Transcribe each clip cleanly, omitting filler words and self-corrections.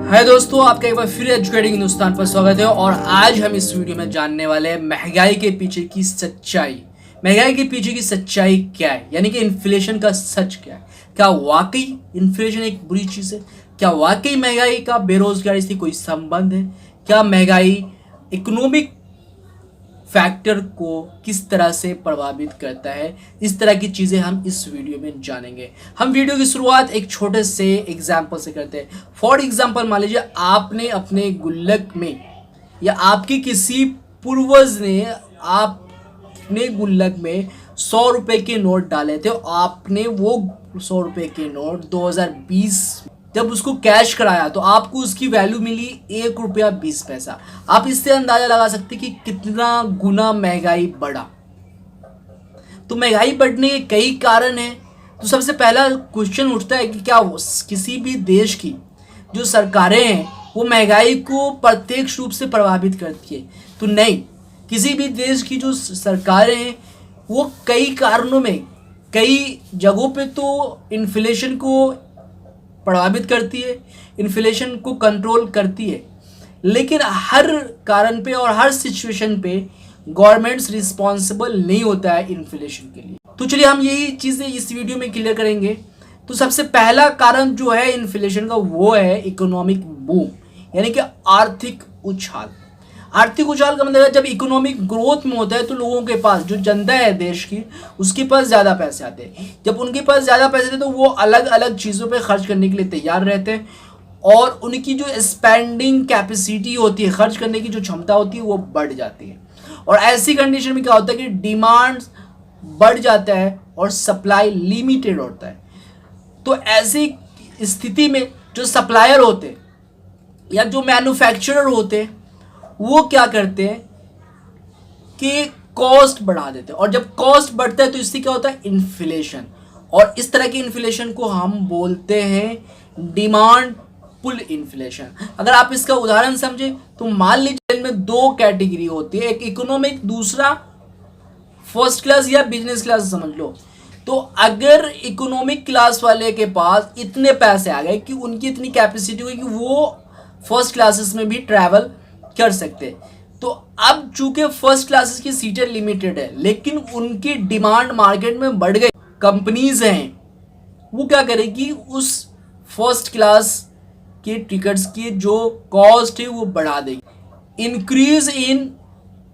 हाय दोस्तों, आपका एक बार फिर एजुकेटिंग हिंदुस्तान पर स्वागत है। और आज हम इस वीडियो में जानने वाले हैं महंगाई के पीछे की सच्चाई। महंगाई के पीछे की सच्चाई क्या है, यानी कि इन्फ्लेशन का सच क्या है। क्या वाकई इन्फ्लेशन एक बुरी चीज़ है? क्या वाकई महंगाई का बेरोजगारी से कोई संबंध है? क्या महंगाई इकोनॉमिक फैक्टर को किस तरह से प्रभावित करता है? इस तरह की चीज़ें हम इस वीडियो में जानेंगे। हम वीडियो की शुरुआत एक छोटे से एग्जाम्पल से करते हैं। फॉर एग्जाम्पल, मान लीजिए आपने अपने गुल्लक में या आपकी किसी पूर्वज ने आपने गुल्लक में 100 रुपए के नोट डाले थे। आपने वो 100 रुपए के नोट 2020 जब उसको कैश कराया तो आपको उसकी वैल्यू मिली 1 रुपया 20 पैसा। आप इससे अंदाजा लगा सकते कि कितना गुना महंगाई बढ़ा। तो महंगाई बढ़ने के कई कारण हैं। तो सबसे पहला क्वेश्चन उठता है कि क्या किसी भी देश की जो सरकारें हैं वो महंगाई को प्रत्यक्ष रूप से प्रभावित करती है? तो नहीं, किसी भी देश की जो सरकारें हैं वो कई कारणों में, कई जगहों पे तो इन्फ्लेशन को प्रभावित करती है, इन्फ्लेशन को कंट्रोल करती है, लेकिन हर कारण पे और हर सिचुएशन पे गवर्नमेंट्स रिस्पॉन्सिबल नहीं होता है इन्फ्लेशन के लिए। तो चलिए हम यही चीज़ें इस वीडियो में क्लियर करेंगे। तो सबसे पहला कारण जो है इन्फ्लेशन का वो है इकोनॉमिक बूम, यानी कि आर्थिक उछाल। आर्थिक उछाल का मतलब है जब इकोनॉमिक ग्रोथ में होता है तो लोगों के पास, जो जनता है देश की, उसके पास ज़्यादा पैसे आते हैं। जब उनके पास ज़्यादा पैसे आते हैं तो वो अलग अलग चीज़ों पे खर्च करने के लिए तैयार रहते हैं और उनकी जो स्पेंडिंग कैपेसिटी होती है, खर्च करने की जो क्षमता होती है, वो बढ़ जाती है। और ऐसी कंडीशन में क्या होता है कि डिमांड बढ़ जाता है और सप्लाई लिमिटेड होता है। तो ऐसी स्थिति में जो सप्लायर होते हैं या जो मैन्युफैक्चरर होते हैं वो क्या करते हैं कि कॉस्ट बढ़ा देते हैं। और जब कॉस्ट बढ़ता है तो इससे क्या होता है? इन्फ्लेशन। और इस तरह की इन्फ्लेशन को हम बोलते हैं डिमांड पुल इन्फ्लेशन। अगर आप इसका उदाहरण समझे तो मान लीजिए इनमें दो कैटेगरी होती है, एक इकोनॉमिक, दूसरा फर्स्ट क्लास या बिजनेस क्लास समझ लो। तो अगर इकोनॉमिक क्लास वाले के पास इतने पैसे आ गए कि उनकी इतनी कैपेसिटी हुई कि वो फर्स्ट क्लासेस में भी ट्रैवल कर सकते, तो अब चूंकि फर्स्ट क्लासेस की सीटें लिमिटेड है लेकिन उनकी डिमांड मार्केट में बढ़ गई, कंपनीज हैं वो क्या करेगी, उस फर्स्ट क्लास के टिकट्स की जो कॉस्ट है वो बढ़ा देगी। Increase in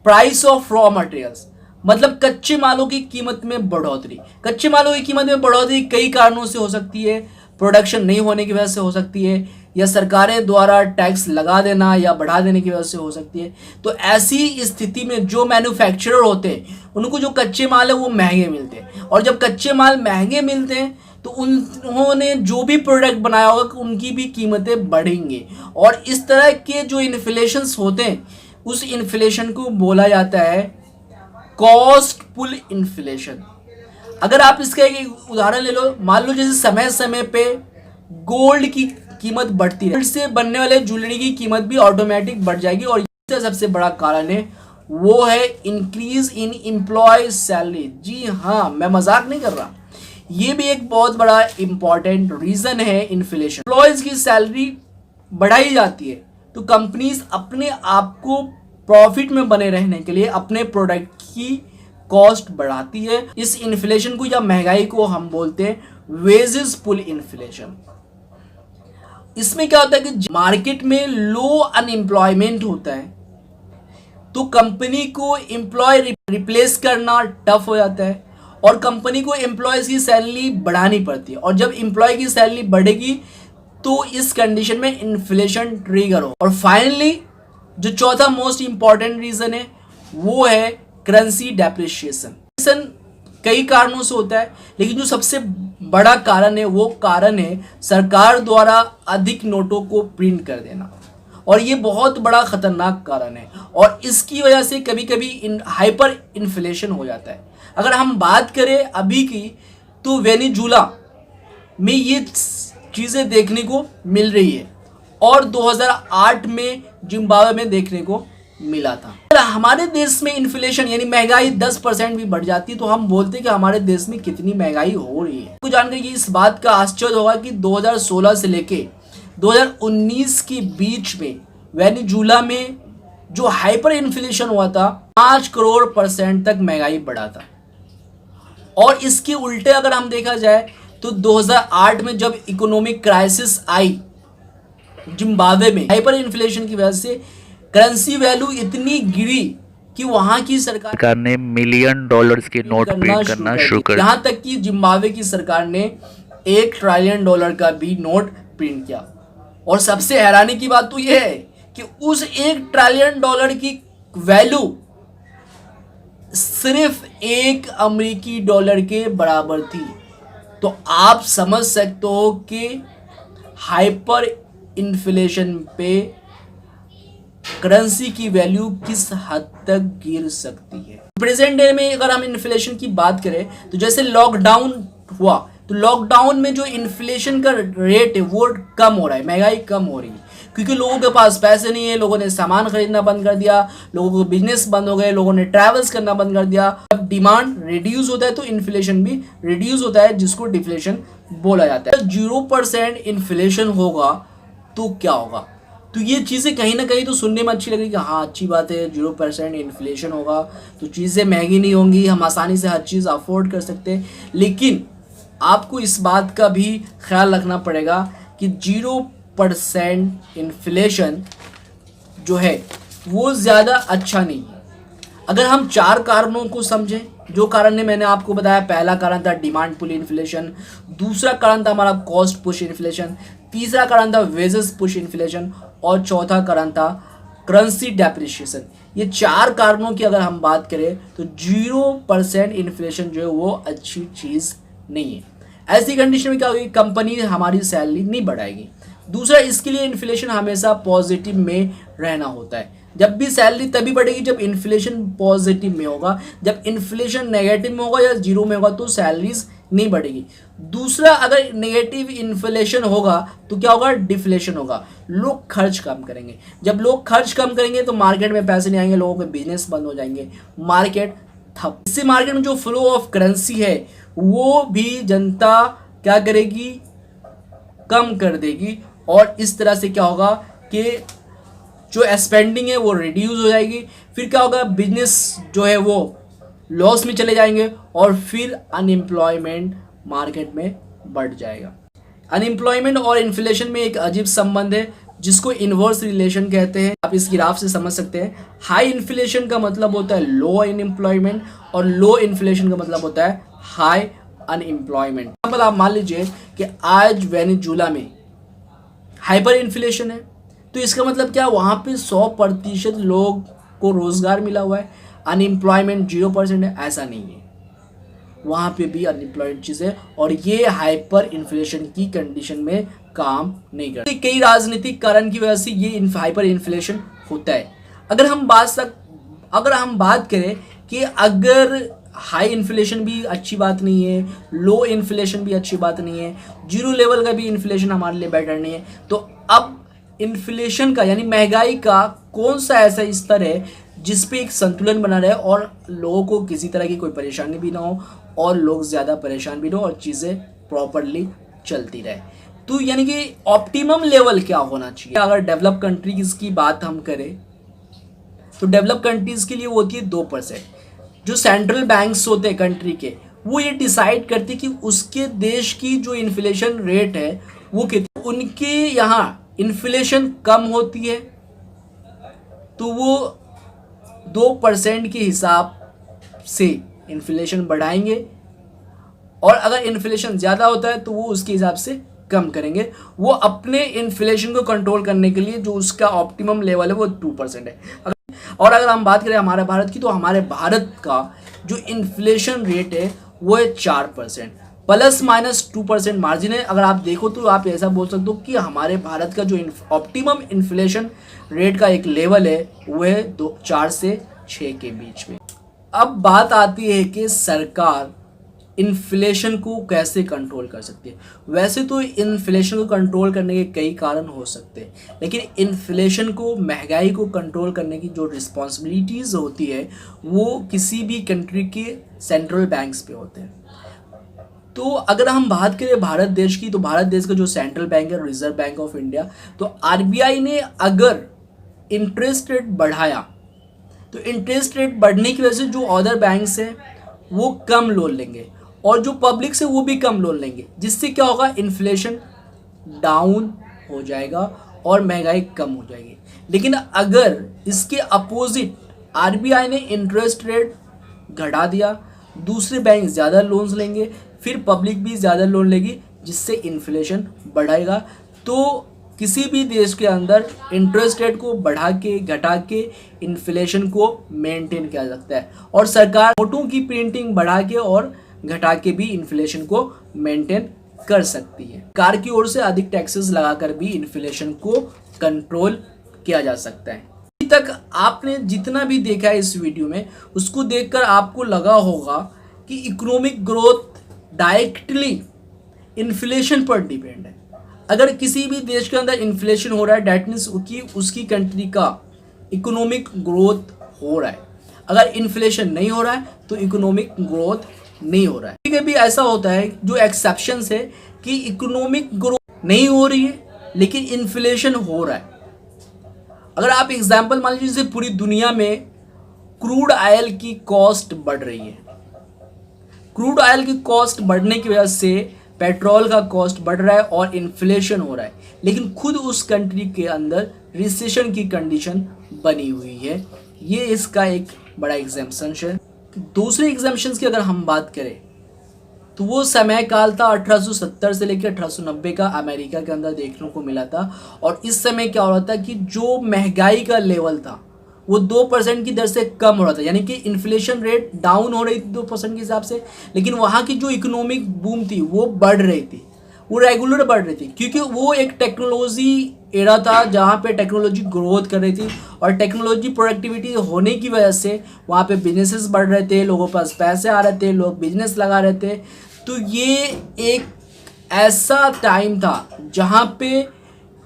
price of raw materials, मतलब कच्चे मालों की कीमत में बढ़ोतरी। कच्चे मालों की कीमत में बढ़ोतरी कई कारणों से हो सकती है। प्रोडक्शन नहीं होने की वजह से हो सकती है, या सरकारें द्वारा टैक्स लगा देना या बढ़ा देने की वजह से हो सकती है। तो ऐसी स्थिति में जो मैन्युफैक्चरर होते हैं उनको जो कच्चे माल है वो महंगे मिलते हैं, और जब कच्चे माल महंगे मिलते हैं तो उन्होंने जो भी प्रोडक्ट बनाया होगा उनकी भी कीमतें बढ़ेंगी। और इस तरह के जो इन्फ्लेशंस होते हैं उस इन्फ्लेशन को बोला जाता है कॉस्ट पुल इन्फ्लेशन। अगर आप इसका एक उदाहरण ले लो, मान लो जैसे समय समय पे गोल्ड की कीमत बढ़ती है, इससे बनने वाले ज्वेलरी की कीमत भी ऑटोमेटिक बढ़ जाएगी। और इसका सबसे बड़ा कारण है वो है इंक्रीज इन एम्प्लॉय सैलरी। जी हाँ, मैं मजाक नहीं कर रहा, ये भी एक बहुत बड़ा इंपॉर्टेंट रीजन है इन्फ्लेशन। एम्प्लॉयज की सैलरी बढ़ाई जाती है तो कंपनीज अपने आप को प्रॉफिट में बने रहने के लिए अपने प्रोडक्ट की कॉस्ट बढ़ाती है। इस इन्फ्लेशन को या महंगाई को हम बोलते हैं वेजेस पुल इन्फ्लेशन। इसमें क्या होता है कि मार्केट में लो अनएम्प्लॉयमेंट होता है तो कंपनी को एम्प्लॉय रिप्लेस करना टफ हो जाता है और कंपनी को एम्प्लॉयज की सैलरी बढ़ानी पड़ती है। और जब एम्प्लॉय की सैलरी बढ़ेगी तो इस कंडीशन में इन्फ्लेशन ट्रिगर हो। और फाइनली जो चौथा मोस्ट इंपॉर्टेंट रीजन है वो है करेंसी डेप्रिशिएशन। कई कारणों से होता है लेकिन जो सबसे बड़ा कारण है वो कारण है सरकार द्वारा अधिक नोटों को प्रिंट कर देना, और ये बहुत बड़ा खतरनाक कारण है। और इसकी वजह से कभी कभी हाइपर इन्फ्लेशन हो जाता है। अगर हम बात करें अभी की तो वेनेजुला में ये चीज़ें देखने को मिल रही है और 2008 में जिम्बाब्वे में देखने को मिला था। हमारे देश में इन्फ्लेशन यानी महंगाई 10% भी बढ़ जाती है तो हम बोलते हैं कि हमारे देश में कितनी महंगाई हो रही है। आपको जानकर ये इस बात का आश्चर्य होगा कि 2016 से लेके 2019 के बीच में वेनेजुला में जो हाइपर इन्फ्लेशन हुआ था 5 करोड़ % तक महंगाई बढ़ा था। और इसके उल्टे अगर हम देखा जाए तो 2008 में जब इकोनॉमिक क्राइसिस आई जिम्बाब्वे में, हाइपर इन्फ्लेशन की वजह से करेंसी वैल्यू इतनी गिरी कि वहां की सरकार ने $1 मिलियन के नोट प्रिंट करना शुरू कर दिया। यहाँ तक कि जिम्बाब्वे की सरकार ने $1 ट्रिलियन का भी नोट प्रिंट किया। और सबसे हैरानी की बात तो यह है कि उस $1 ट्रिलियन की वैल्यू सिर्फ $1 के बराबर थी। तो आप समझ सकते हो कि हाइपर इन्फ्लेशन पे करेंसी की वैल्यू किस हद तक गिर सकती है। प्रेजेंट डे में अगर हम इन्फ्लेशन की बात करें तो जैसे लॉकडाउन हुआ तो लॉकडाउन में जो इन्फ्लेशन का रेट है वो कम हो रहा है, महंगाई कम हो रही है, क्योंकि लोगों के पास पैसे नहीं है, लोगों ने सामान खरीदना बंद कर दिया, लोगों को बिजनेस बंद हो गए, लोगों ने ट्रैवल्स करना बंद कर दिया। जब डिमांड रिड्यूस होता है तो इन्फ्लेशन भी रिड्यूस होता है, जिसको डिफ्लेशन बोला जाता है। 0% इन्फ्लेशन होगा तो क्या होगा? तो ये चीज़ें कहीं ना कहीं तो सुनने में अच्छी लग रही कि हाँ अच्छी बात है, 0% इन्फ्लेशन होगा तो चीज़ें महंगी नहीं होंगी, हम आसानी से हर चीज़ अफोर्ड कर सकते हैं। लेकिन आपको इस बात का भी ख्याल रखना पड़ेगा कि 0% इन्फ्लेशन जो है वो ज़्यादा अच्छा नहीं है। अगर हम 4 कारणों को समझें, जो कारण ने मैंने आपको बताया, पहला कारण था डिमांड पुल इन्फ्लेशन, दूसरा कारण था हमारा कॉस्ट पुश इन्फ्लेशन, तीसरा कारण था वेजेस पुश इन्फ्लेशन और चौथा कारण था करेंसी डेप्रिशिएशन। ये 4 कारणों की अगर हम बात करें तो 0% इन्फ्लेशन जो है वो अच्छी चीज़ नहीं है। ऐसी कंडीशन में क्या होगी, कंपनी हमारी सैलरी नहीं बढ़ाएगी। दूसरा, इसके लिए इन्फ्लेशन हमेशा पॉजिटिव में रहना होता है। जब भी सैलरी तभी बढ़ेगी जब इन्फ्लेशन पॉजिटिव में होगा, जब इन्फ्लेशन नेगेटिव में होगा या 0 में होगा तो सैलरीज नहीं बढ़ेगी। दूसरा, अगर नेगेटिव इन्फ्लेशन होगा तो क्या होगा, डिफ्लेशन होगा, लोग खर्च कम करेंगे। जब लोग खर्च कम करेंगे तो मार्केट में पैसे नहीं आएंगे, लोगों के बिजनेस बंद हो जाएंगे, मार्केट ठप। इससे मार्केट में जो फ्लो ऑफ करेंसी है वो भी जनता क्या करेगी, कम कर देगी। और इस तरह से क्या होगा कि जो स्पेंडिंग है वो रिड्यूस हो जाएगी। फिर क्या होगा, बिजनेस जो है वो लॉस में चले जाएंगे और फिर अनएम्प्लॉयमेंट मार्केट में बढ़ जाएगा। अनएम्प्लॉयमेंट और इन्फ्लेशन में एक अजीब संबंध है जिसको इन्वर्स रिलेशन कहते हैं। आप इस ग्राफ से समझ सकते हैं। हाई इन्फ्लेशन का मतलब होता है लो अनएम्प्लॉयमेंट और लो इन्फ्लेशन का मतलब होता है हाई अनएम्प्लॉयमेंट। आप मान लीजिए कि आज वेनेजुला में हाइपर इन्फ्लेशन है तो इसका मतलब क्या, वहाँ पे 100% लोग को रोजगार मिला हुआ है, अनएम्प्लॉयमेंट 0% है, ऐसा नहीं है। वहाँ पे भी अनएम्प्लॉयमेंट चीज़ है और ये हाइपर इन्फ्लेशन की कंडीशन में काम नहीं करती। कई राजनीतिक कारण की वजह से ये हाइपर इन्फ्लेशन होता है। अगर हम बात करें कि अगर हाई इन्फ्लेशन भी अच्छी बात नहीं है, लो इन्फ्लेशन भी अच्छी बात नहीं है, 0 लेवल का भी इन्फ्लेशन हमारे लिए बेटर नहीं है, तो अब इन्फ्लेशन का यानी महंगाई का कौन सा ऐसा स्तर है जिस पे एक संतुलन बना रहे और लोगों को किसी तरह की कोई परेशानी भी ना हो और लोग ज़्यादा परेशान भी ना हो और चीज़ें प्रॉपरली चलती रहे। तो यानी कि ऑप्टिमम लेवल क्या होना चाहिए। अगर डेवलप कंट्रीज की बात हम करें तो डेवलप कंट्रीज के लिए वो होती है 2%। जो सेंट्रल बैंक्स होते हैं कंट्री के, वो ये डिसाइड करते कि उसके देश की जो इन्फ्लेशन रेट है वो कितनी। उनके यहाँ इन्फ्लेशन कम होती है तो वो 2% के हिसाब से इन्फ्लेशन बढ़ाएंगे और अगर इन्फ्लेशन ज़्यादा होता है तो वो उसके हिसाब से कम करेंगे। वो अपने इन्फ्लेशन को कंट्रोल करने के लिए जो उसका ऑप्टिमम लेवल है वो 2% है। और अगर हम बात करें हमारे भारत की, तो हमारे भारत का जो इन्फ्लेशन रेट है वो है 4%, ±2% मार्जिन है। अगर आप देखो तो आप ऐसा बोल सकते हो कि हमारे भारत का जो ऑप्टिमम इन्फ्लेशन रेट का एक लेवल है वो है 4 से 6 के बीच में। अब बात आती है कि सरकार इन्फ्लेशन को कैसे कंट्रोल कर सकती है। वैसे तो इन्फ्लेशन को कंट्रोल करने के कई कारण हो सकते हैं, लेकिन इन्फ्लेशन को, महंगाई को कंट्रोल करने की जो रिस्पॉन्सिबिलिटीज़ होती है वो किसी भी कंट्री के सेंट्रल बैंक्स पे होते हैं। तो अगर हम बात करें भारत देश की, तो भारत देश का जो सेंट्रल बैंक है, रिजर्व बैंक ऑफ इंडिया, तो आरबीआई ने अगर इंटरेस्ट रेट बढ़ाया तो इंटरेस्ट रेट बढ़ने की वजह से जो अदर बैंक्स हैं वो कम लोन लेंगे और जो पब्लिक से वो भी कम लोन लेंगे, जिससे क्या होगा, इन्फ्लेशन डाउन हो जाएगा और महंगाई कम हो जाएगी। लेकिन अगर इसके अपोजिट आरबीआई ने इंटरेस्ट रेट घटा दिया, दूसरे बैंक ज़्यादा लोन्स लेंगे, फिर पब्लिक भी ज़्यादा लोन लेगी, जिससे इन्फ्लेशन बढ़ेगा। तो किसी भी देश के अंदर इंटरेस्ट रेट को बढ़ा के घटा के इन्फ्लेशन को मेंटेन किया जा सकता है और सरकार नोटों की प्रिंटिंग बढ़ा के और घटा के भी इन्फ्लेशन को मेंटेन कर सकती है। सरकार की ओर से अधिक टैक्सेस लगाकर भी इन्फ्लेशन को कंट्रोल किया जा सकता है। अभी तक आपने जितना भी देखा है इस वीडियो में, उसको देखकर आपको लगा होगा कि इकोनॉमिक ग्रोथ डायरेक्टली इन्फ्लेशन पर डिपेंड है। अगर किसी भी देश के अंदर इन्फ्लेशन हो रहा है, डैट मीन्स उसकी कंट्री का इकोनॉमिक ग्रोथ हो रहा है। अगर इन्फ्लेशन नहीं हो रहा है तो इकोनॉमिक ग्रोथ नहीं हो रहा है। कभी कभी ऐसा होता है, जो एक्सेप्शंस है, कि इकोनॉमिक ग्रोथ नहीं हो रही है लेकिन इन्फ्लेशन हो रहा है। अगर आप एग्जाम्पल मान लीजिए, जैसे पूरी दुनिया में क्रूड ऑयल की कॉस्ट बढ़ रही है, क्रूड ऑयल की कॉस्ट बढ़ने की वजह से पेट्रोल का कॉस्ट बढ़ रहा है और इन्फ्लेशन हो रहा है, लेकिन खुद उस कंट्री के अंदर रिसेशन की कंडीशन बनी हुई है। ये इसका एक बड़ा एग्जाम्पशन है। दूसरे एग्जाम्पशंस की अगर हम बात करें तो वो समय काल था 1870 से लेकर 1890 का, अमेरिका के अंदर देखने को मिला था। और इस समय क्या हो रहा था कि जो महंगाई का लेवल था वो 2% की दर से कम हो रहा था, यानी कि इन्फ्लेशन रेट डाउन हो रही थी 2% के हिसाब से, लेकिन वहाँ की जो इकोनॉमिक बूम थी वो बढ़ रही थी, वो रेगुलर बढ़ रही थी, क्योंकि वो एक टेक्नोलॉजी एरा था जहाँ पे टेक्नोलॉजी ग्रोथ कर रही थी और टेक्नोलॉजी प्रोडक्टिविटी होने की वजह से वहाँ पे बिजनेसेस बढ़ रहे थे, लोगों के पास पैसे आ रहे थे, लोग बिजनेस लगा रहे थे। तो ये एक ऐसा टाइम था जहाँ पे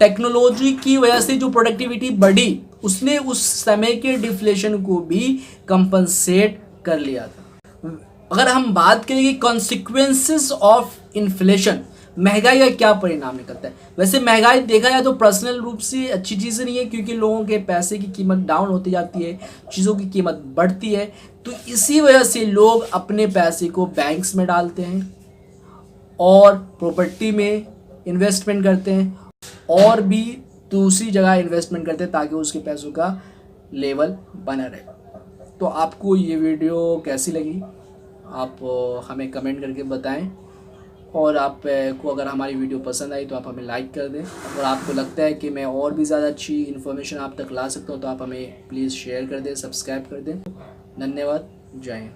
टेक्नोलॉजी की वजह से जो प्रोडक्टिविटी बढ़ी उसने उस समय के डिफ्लेशन को भी कंपनसेट कर लिया था। अगर हम बात करें कि कॉन्सिक्वेंसेस ऑफ इन्फ्लेशन, महंगाई का क्या परिणाम निकलता है, वैसे महंगाई देखा जाए तो पर्सनल रूप से अच्छी चीज़ नहीं है, क्योंकि लोगों के पैसे की कीमत डाउन होती जाती है, चीज़ों की कीमत बढ़ती है। तो इसी वजह से लोग अपने पैसे को बैंक्स में डालते हैं और प्रॉपर्टी में इन्वेस्टमेंट करते हैं और भी दूसरी जगह इन्वेस्टमेंट करते हैं ताकि उसके पैसों का लेवल बना रहे। तो आपको ये वीडियो कैसी लगी आप हमें कमेंट करके बताएं, और आपको अगर हमारी वीडियो पसंद आई तो आप हमें लाइक कर दें, और आपको लगता है कि मैं और भी ज़्यादा अच्छी इन्फॉर्मेशन आप तक ला सकता हूँ तो आप हमें प्लीज़ शेयर कर दें, सब्सक्राइब कर दें। धन्यवाद, जय हिंद।